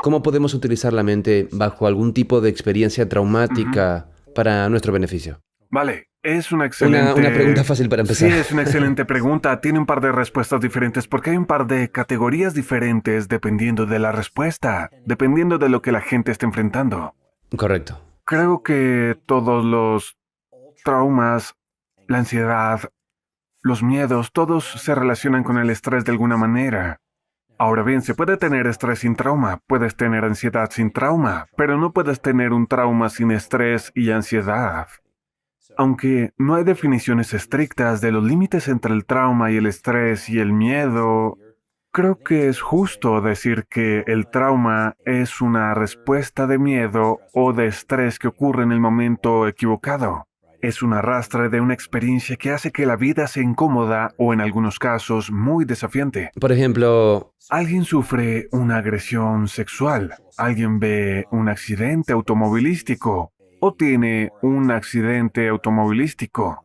¿Cómo podemos utilizar la mente bajo algún tipo de experiencia Ujú. traumática para nuestro beneficio? Vale, es una Una pregunta excelente... fácil para Sí, empezar. es una excelente pregunta. Tiene un par de respuestas diferentes porque hay un par de categorías diferentes dependiendo de la respuesta, dependiendo de lo que la gente esté enfrentando. Correcto. Creo que todos los traumas, la ansiedad, los miedos, todos se relacionan con el estrés de alguna manera. Ahora bien, se puede tener estrés sin trauma, puedes tener ansiedad sin trauma, pero no puedes tener un trauma sin estrés y ansiedad. Aunque no hay definiciones estrictas de los límites entre el trauma y el estrés y el miedo, creo que es justo decir que el trauma es una respuesta de miedo o de estrés que ocurre en el momento equivocado. Es un arrastre de una experiencia que hace que la vida sea incómoda o en algunos casos muy desafiante. Por ejemplo, Alguien sufre una agresión sexual, alguien ve un accidente automovilístico o tiene un accidente automovilístico.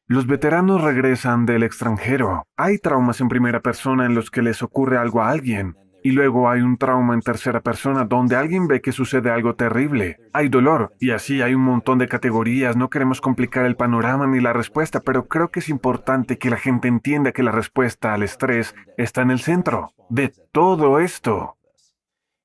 Los veteranos regresan del extranjero. Hay traumas en primera persona en los que les ocurre algo a alguien. Y luego hay un trauma en tercera persona donde alguien ve que sucede algo terrible. Hay dolor. Y así hay un montón de categorías. No queremos complicar el panorama ni la respuesta, pero creo que es importante que la gente entienda que la respuesta al estrés está en el centro de todo esto.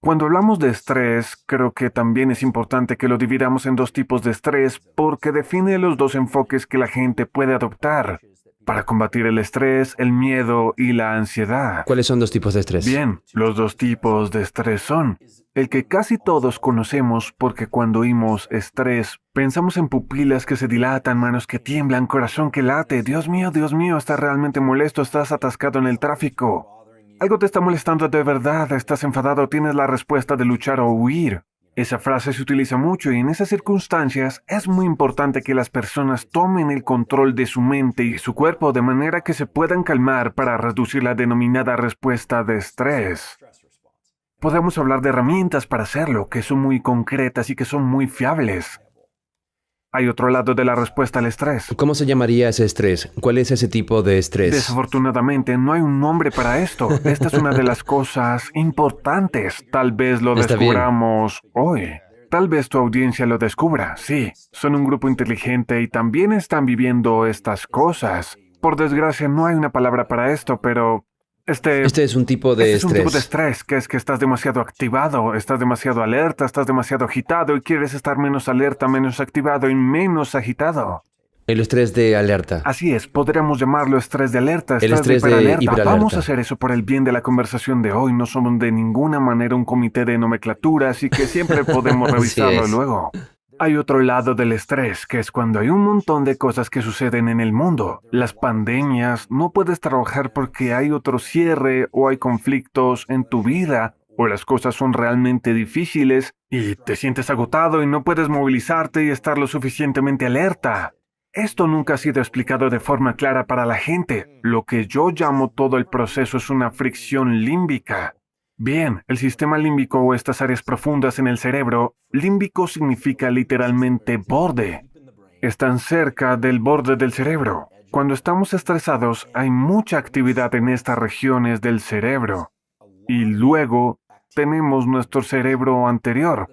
Cuando hablamos de estrés, creo que también es importante que lo dividamos en dos tipos de estrés porque define los dos enfoques que la gente puede adoptar para combatir el estrés, el miedo y la ansiedad. ¿cuáles son dos tipos de estrés? Bien, los dos tipos de estrés son el que casi todos conocemos porque cuando oímos estrés, pensamos en pupilas que se dilatan, manos que tiemblan, corazón que late. Dios mío, estás realmente molesto, estás atascado en el tráfico. Algo te está molestando de verdad, estás enfadado, tienes la respuesta de luchar o huir. Esa frase se utiliza mucho y en esas circunstancias es muy importante que las personas tomen el control de su mente y su cuerpo de manera que se puedan calmar para reducir la denominada respuesta de estrés. Podemos hablar de herramientas para hacerlo, que son muy concretas y que son muy fiables. Hay otro lado de la respuesta al estrés. ¿Cómo se llamaría ese estrés? ¿Cuál es ese tipo de estrés? Desafortunadamente, no hay un nombre para esto. Esta es una de las cosas importantes. Tal vez lo Está bien. descubramos hoy. Tal vez tu audiencia lo descubra. Sí, son un grupo inteligente y también están viviendo estas cosas. Por desgracia, no hay una palabra para esto, pero este, Este es un tipo de este es un tipo de estrés. estrés, que es que estás demasiado activado, estás demasiado alerta, estás demasiado agitado y quieres estar menos alerta, menos activado y menos agitado. El estrés de alerta. Así es, podríamos llamarlo estrés de alerta, El estrés de estrés de hiperalerta. Vamos a hiperalerta. hacer eso por el bien de la conversación de hoy. No somos de ninguna manera un comité de nomenclatura, así que siempre podemos Así revisarlo es. luego. Hay otro lado del estrés, que es cuando hay un montón de cosas que suceden en el mundo. Las pandemias, no puedes trabajar porque hay otro cierre o hay conflictos en tu vida, o las cosas son realmente difíciles y te sientes agotado y no puedes movilizarte y estar lo suficientemente alerta. Esto nunca ha sido explicado de forma clara para la gente. Lo que yo llamo todo el proceso es una fricción límbica. Bien, el sistema límbico o estas áreas profundas en el cerebro, límbico significa literalmente borde. Están cerca del borde del cerebro. Cuando estamos estresados hay mucha actividad en estas regiones del cerebro. Y luego tenemos nuestro cerebro anterior,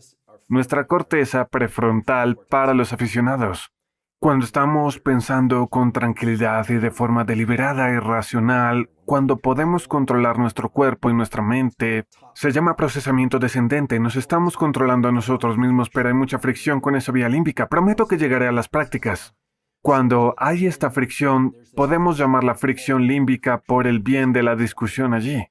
nuestra corteza prefrontal para los aficionados. Cuando estamos pensando con tranquilidad y de forma deliberada y racional, cuando podemos controlar nuestro cuerpo y nuestra mente, se llama procesamiento descendente. Nos estamos controlando a nosotros mismos, pero hay mucha fricción con esa vía límbica. Prometo que llegaré a las prácticas. Cuando hay esta fricción, podemos llamarla fricción límbica por el bien de la discusión allí.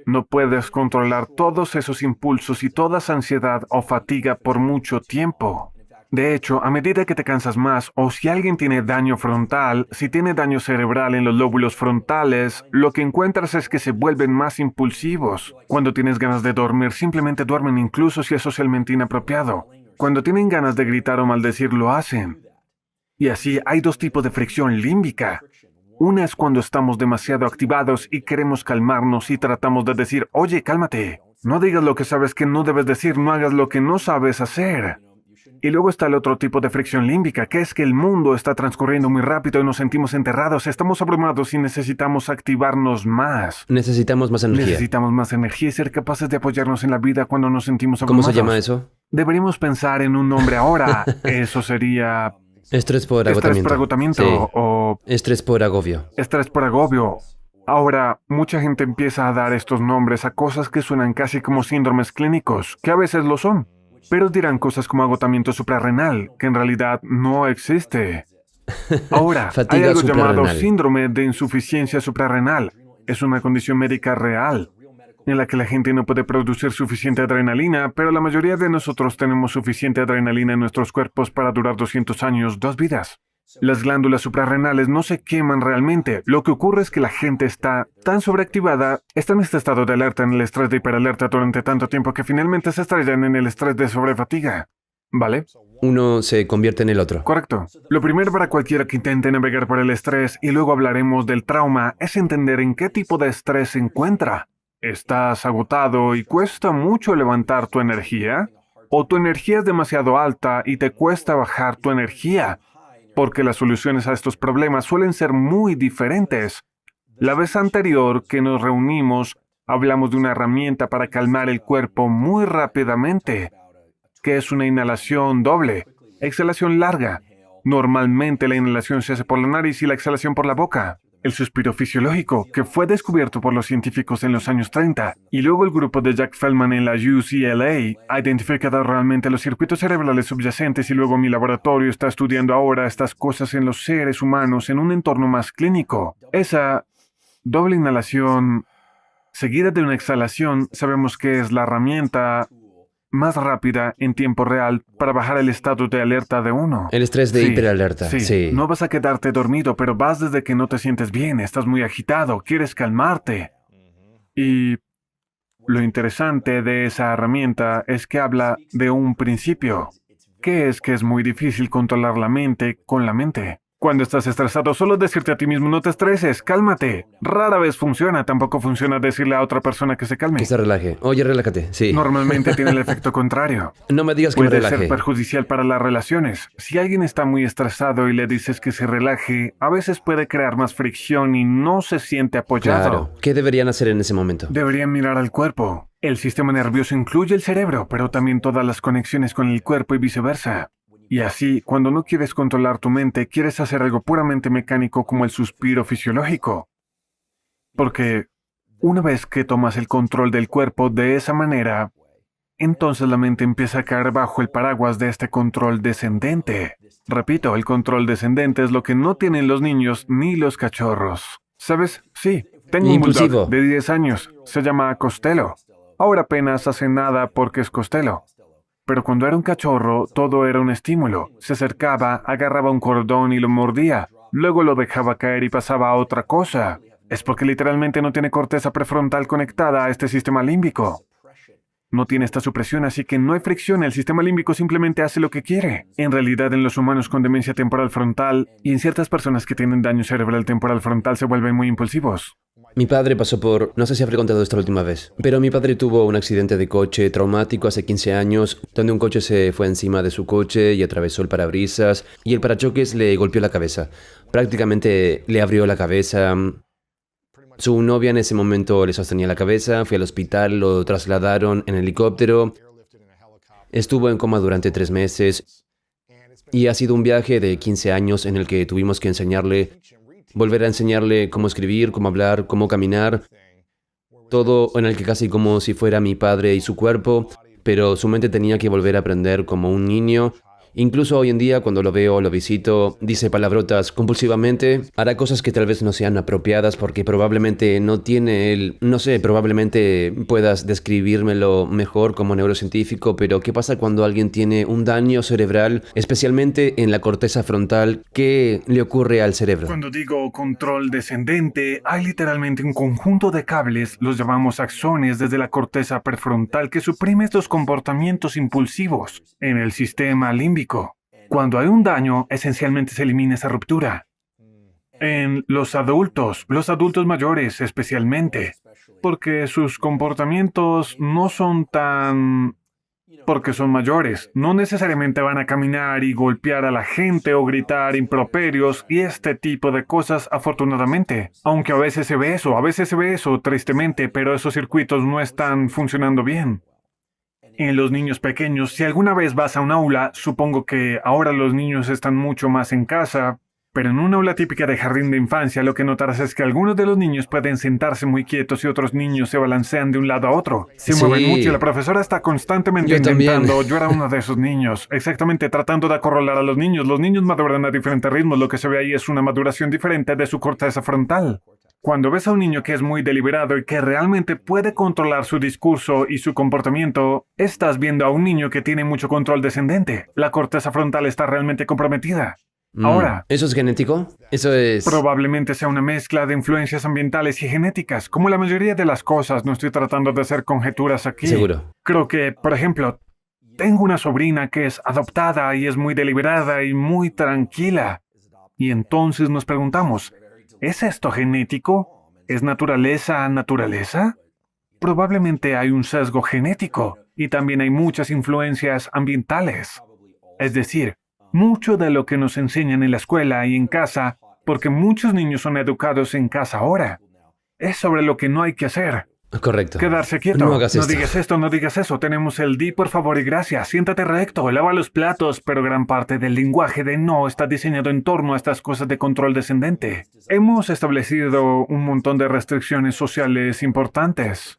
No puedes controlar todos esos impulsos y toda esa ansiedad o fatiga por mucho tiempo. De hecho, a medida que te cansas más, o si alguien tiene daño frontal, si tiene daño cerebral en los lóbulos frontales, lo que encuentras es que se vuelven más impulsivos. Cuando tienes ganas de dormir, simplemente duermen incluso si es socialmente inapropiado. Cuando tienen ganas de gritar o maldecir, lo hacen. Y así hay dos tipos de fricción límbica. Una es cuando estamos demasiado activados y queremos calmarnos y tratamos de decir, oye, cálmate. No digas lo que sabes que no debes decir, no hagas lo que no sabes hacer. Y luego está el otro tipo de fricción límbica, que es que el mundo está transcurriendo muy rápido y nos sentimos enterrados, estamos abrumados y necesitamos activarnos más. Necesitamos más energía. Necesitamos más energía y ser capaces de apoyarnos en la vida cuando nos sentimos ¿Cómo abrumados. se llama eso? Deberíamos pensar en un nombre ahora. Eso sería Estrés por estrés agotamiento. por agotamiento Sí. o Estrés por agobio. estrés por agobio. Ahora, mucha gente empieza a dar estos nombres a cosas que suenan casi como síndromes clínicos, que a veces lo son. Pero dirán cosas como agotamiento suprarrenal, que en realidad no existe. Ahora, hay Fatiga algo llamado suprarrenal. síndrome de insuficiencia suprarrenal. Es una condición médica real, en la que la gente no puede producir suficiente adrenalina, pero la mayoría de nosotros tenemos suficiente adrenalina en nuestros cuerpos para durar 200 años, 2 vidas. Las glándulas suprarrenales no se queman realmente. Lo que ocurre es que la gente está tan sobreactivada, está en este estado de alerta en el estrés de hiperalerta durante tanto tiempo que finalmente se estrellan en el estrés de sobrefatiga. ¿Vale? Uno se convierte en el otro. Correcto. Lo primero para cualquiera que intente navegar por el estrés, y luego hablaremos del trauma, es entender en qué tipo de estrés se encuentra. ¿Estás agotado y cuesta mucho levantar tu energía? ¿O tu energía es demasiado alta y te cuesta bajar tu energía? Porque las soluciones a estos problemas suelen ser muy diferentes. La vez anterior que nos reunimos, hablamos de una herramienta para calmar el cuerpo muy rápidamente, que es una inhalación doble, exhalación larga. Normalmente la inhalación se hace por la nariz y la exhalación por la boca. El suspiro fisiológico, que fue descubierto por los científicos en los años 30, y luego el grupo de Jack Feldman en la UCLA ha identificado realmente los circuitos cerebrales subyacentes y luego mi laboratorio está estudiando ahora estas cosas en los seres humanos en un entorno más clínico. Esa doble inhalación seguida de una exhalación sabemos que es la herramienta más rápida en tiempo real para bajar el estado de alerta de uno. El estrés de Sí, hiperalerta. Sí. No vas a quedarte dormido, pero vas desde que no te sientes bien, estás muy agitado, quieres calmarte. Y lo interesante de esa herramienta es que habla de un principio, que es muy difícil controlar la mente con la mente. Cuando estás estresado, solo decirte a ti mismo no te estreses, cálmate. Rara vez funciona, tampoco funciona decirle a otra persona que se calme. Que se relaje. Oye, relájate. Sí. Normalmente tiene el efecto contrario. No me digas que me Puede relaje. ser perjudicial para las relaciones. Si alguien está muy estresado y le dices que se relaje, a veces puede crear más fricción y no se siente apoyado. Claro. ¿Qué deberían hacer en ese momento? Deberían mirar al cuerpo. El sistema nervioso incluye el cerebro, pero también todas las conexiones con el cuerpo y viceversa. Y así, cuando no quieres controlar tu mente, quieres hacer algo puramente mecánico como el suspiro fisiológico. Porque una vez que tomas el control del cuerpo de esa manera, entonces la mente empieza a caer bajo el paraguas de este control descendente. Repito, el control descendente es lo que no tienen los niños ni los cachorros. ¿Sabes? Sí, tengo un Impulsivo. bulldog de 10 años. Se llama Costello. Ahora apenas hace nada porque es Costello. Pero cuando era un cachorro, todo era un estímulo. Se acercaba, agarraba un cordón y lo mordía. Luego lo dejaba caer y pasaba a otra cosa. Es porque literalmente no tiene corteza prefrontal conectada a este sistema límbico. No tiene esta supresión, así que no hay fricción. El sistema límbico simplemente hace lo que quiere. En realidad, en los humanos con demencia temporal frontal y en ciertas personas que tienen daño cerebral temporal frontal se vuelven muy impulsivos. Mi padre pasó por... No sé si habré contado esto la última vez, pero mi padre tuvo un accidente de coche traumático hace 15 años, donde un coche se fue encima de su coche y atravesó el parabrisas, y el parachoques le golpeó la cabeza. Prácticamente le abrió la cabeza. Su novia en ese momento le sostenía la cabeza, fue al hospital, lo trasladaron en helicóptero, estuvo en coma durante 3 meses, y ha sido un viaje de 15 años en el que tuvimos que volver a enseñarle cómo escribir, cómo hablar, cómo caminar, todo en el que casi como si fuera mi padre y su cuerpo, pero su mente tenía que volver a aprender como un niño. Incluso hoy en día, cuando lo veo, lo visito, dice palabrotas compulsivamente, hará cosas que tal vez no sean apropiadas porque probablemente no tiene el... No sé, probablemente puedas describírmelo mejor como neurocientífico, pero ¿qué pasa cuando alguien tiene un daño cerebral, especialmente en la corteza frontal? ¿Qué le ocurre al cerebro? Cuando digo control descendente, hay literalmente un conjunto de cables, los llamamos axones, desde la corteza prefrontal que suprime estos comportamientos impulsivos en el sistema límbico. Cuando hay un daño, esencialmente se elimina esa ruptura. En los adultos mayores especialmente, porque sus comportamientos no son tan porque son mayores. No necesariamente van a caminar y golpear a la gente o gritar improperios y este tipo de cosas, afortunadamente. Aunque a veces se ve eso, tristemente, pero esos circuitos no están funcionando bien. En los niños pequeños, si alguna vez vas a un aula, supongo que ahora los niños están mucho más en casa, pero en una aula típica de jardín de infancia, lo que notarás es que algunos de los niños pueden sentarse muy quietos y otros niños se balancean de un lado a otro. Se mueven mucho y la profesora está constantemente intentando. Yo era uno de esos niños, exactamente tratando de acorralar a los niños. Los niños maduran a diferentes ritmos, lo que se ve ahí es una maduración diferente de su corteza frontal. Cuando ves a un niño que es muy deliberado y que realmente puede controlar su discurso y su comportamiento, estás viendo a un niño que tiene mucho control descendente. La corteza frontal está realmente comprometida. Ahora, ¿eso es genético? Eso es... Probablemente sea una mezcla de influencias ambientales y genéticas. Como la mayoría de las cosas, no estoy tratando de hacer conjeturas aquí. Seguro. Creo que, por ejemplo, tengo una sobrina que es adoptada y es muy deliberada y muy tranquila. Y entonces nos preguntamos, ¿es esto genético? ¿Es naturaleza? Probablemente hay un sesgo genético y también hay muchas influencias ambientales. Es decir, mucho de lo que nos enseñan en la escuela y en casa, porque muchos niños son educados en casa ahora, es sobre lo que no hay que hacer. Correcto. Quedarse quieto. No hagas No esto. digas esto, no digas eso. Tenemos el di por favor y gracias. Siéntate recto, lava los platos, pero gran parte del lenguaje de no está diseñado en torno a estas cosas de control descendente. Hemos establecido un montón de restricciones sociales importantes.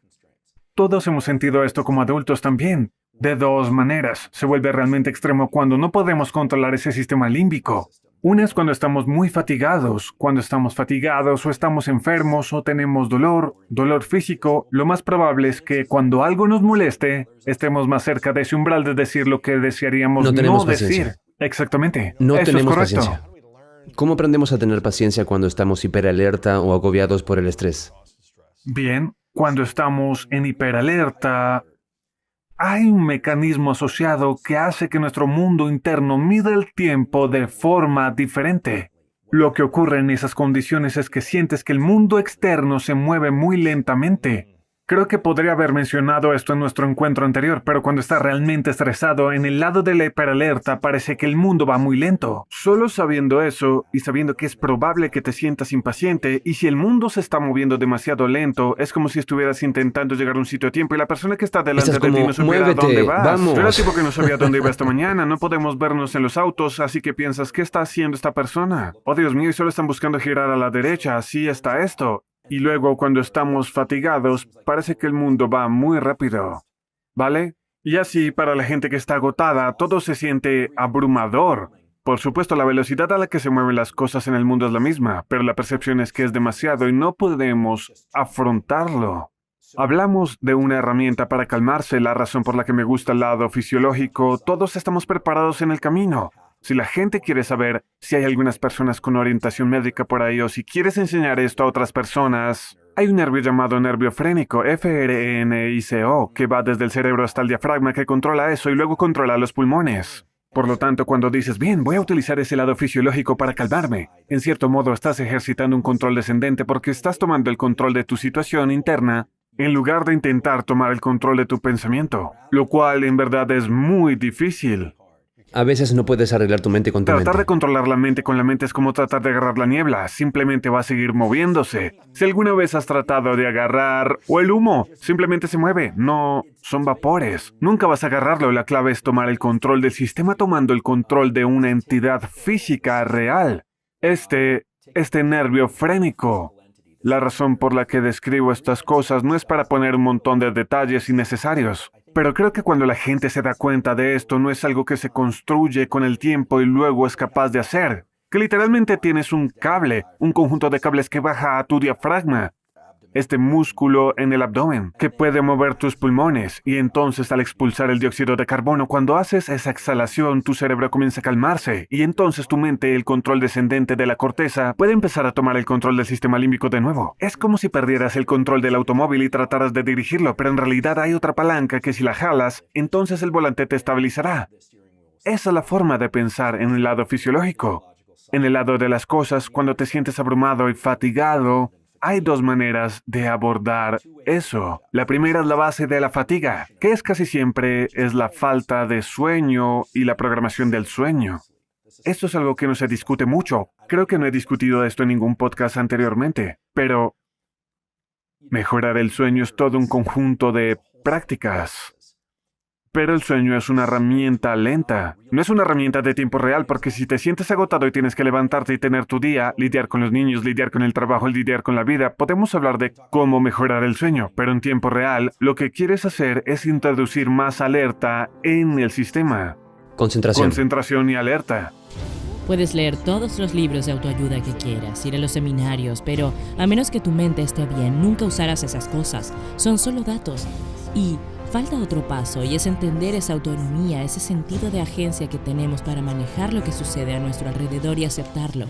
Todos hemos sentido esto como adultos también. De dos maneras. Se vuelve realmente extremo cuando no podemos controlar ese sistema límbico. Una es cuando estamos muy fatigados. Cuando estamos fatigados o estamos enfermos o tenemos dolor físico, lo más probable es que cuando algo nos moleste, estemos más cerca de ese umbral de decir lo que desearíamos No tenemos decir. paciencia. Exactamente. No Eso tenemos es correcto. paciencia. ¿Cómo aprendemos a tener paciencia cuando estamos hiperalerta o agobiados por el estrés? Bien, cuando estamos en hiperalerta, hay un mecanismo asociado que hace que nuestro mundo interno mida el tiempo de forma diferente. Lo que ocurre en esas condiciones es que sientes que el mundo externo se mueve muy lentamente. Creo que podría haber mencionado esto en nuestro encuentro anterior, pero cuando estás realmente estresado, en el lado de la hiperalerta parece que el mundo va muy lento. Solo sabiendo eso y sabiendo que es probable que te sientas impaciente, y si el mundo se está moviendo demasiado lento, es como si estuvieras intentando llegar a un sitio a tiempo y la persona que está delante de ti no supiera a dónde vas. Vamos. Yo era el tipo que no sabía dónde iba esta mañana, no podemos vernos en los autos, así que piensas, ¿qué está haciendo esta persona? Oh Dios mío, y solo están buscando girar a la derecha, así está esto. Y luego cuando estamos fatigados, parece que el mundo va muy rápido, ¿vale? Y así, para la gente que está agotada, todo se siente abrumador. Por supuesto, la velocidad a la que se mueven las cosas en el mundo es la misma, pero la percepción es que es demasiado y no podemos afrontarlo. Hablamos de una herramienta para calmarse, la razón por la que me gusta el lado fisiológico, todos estamos preparados en el camino. Si la gente quiere saber si hay algunas personas con orientación médica por ahí o si quieres enseñar esto a otras personas, hay un nervio llamado nervio frénico, FRENICO, que va desde el cerebro hasta el diafragma que controla eso y luego controla los pulmones. Por lo tanto, cuando dices, bien, voy a utilizar ese lado fisiológico para calmarme, en cierto modo estás ejercitando un control descendente porque estás tomando el control de tu situación interna en lugar de intentar tomar el control de tu pensamiento, lo cual en verdad es muy difícil. A veces no puedes arreglar tu mente con tu Tratar de mente. controlar la mente con la mente es como tratar de agarrar la niebla, simplemente va a seguir moviéndose. Si alguna vez has tratado de agarrar, o el humo, simplemente se mueve, no, son vapores. Nunca vas a agarrarlo, la clave es tomar el control del sistema tomando el control de una entidad física real. Este nervio frénico. La razón por la que describo estas cosas no es para poner un montón de detalles innecesarios. Pero creo que cuando la gente se da cuenta de esto, no es algo que se construye con el tiempo y luego es capaz de hacer. Que literalmente tienes un cable, un conjunto de cables que baja a tu diafragma. Este músculo en el abdomen, que puede mover tus pulmones, y entonces al expulsar el dióxido de carbono, cuando haces esa exhalación, tu cerebro comienza a calmarse, y entonces tu mente, el control descendente de la corteza, puede empezar a tomar el control del sistema límbico de nuevo. Es como si perdieras el control del automóvil y trataras de dirigirlo, pero en realidad hay otra palanca que si la jalas, entonces el volante te estabilizará. Esa es la forma de pensar en el lado fisiológico. En el lado de las cosas, cuando te sientes abrumado y fatigado, Hay dos maneras de abordar eso. La primera es la base de la fatiga, que es casi siempre es la falta de sueño y la programación del sueño. Esto es algo que no se discute mucho. Creo que no he discutido esto en ningún podcast anteriormente, pero mejorar el sueño es todo un conjunto de prácticas. Pero el sueño es una herramienta lenta. No es una herramienta de tiempo real, porque si te sientes agotado y tienes que levantarte y tener tu día, lidiar con los niños, lidiar con el trabajo, lidiar con la vida, podemos hablar de cómo mejorar el sueño. Pero en tiempo real, lo que quieres hacer es introducir más alerta en el sistema. Concentración. Concentración y alerta. Puedes leer todos los libros de autoayuda que quieras, ir a los seminarios, pero a menos que tu mente esté bien, nunca usarás esas cosas. Son solo datos. Y falta otro paso, y es entender esa autonomía, ese sentido de agencia que tenemos para manejar lo que sucede a nuestro alrededor y aceptarlo.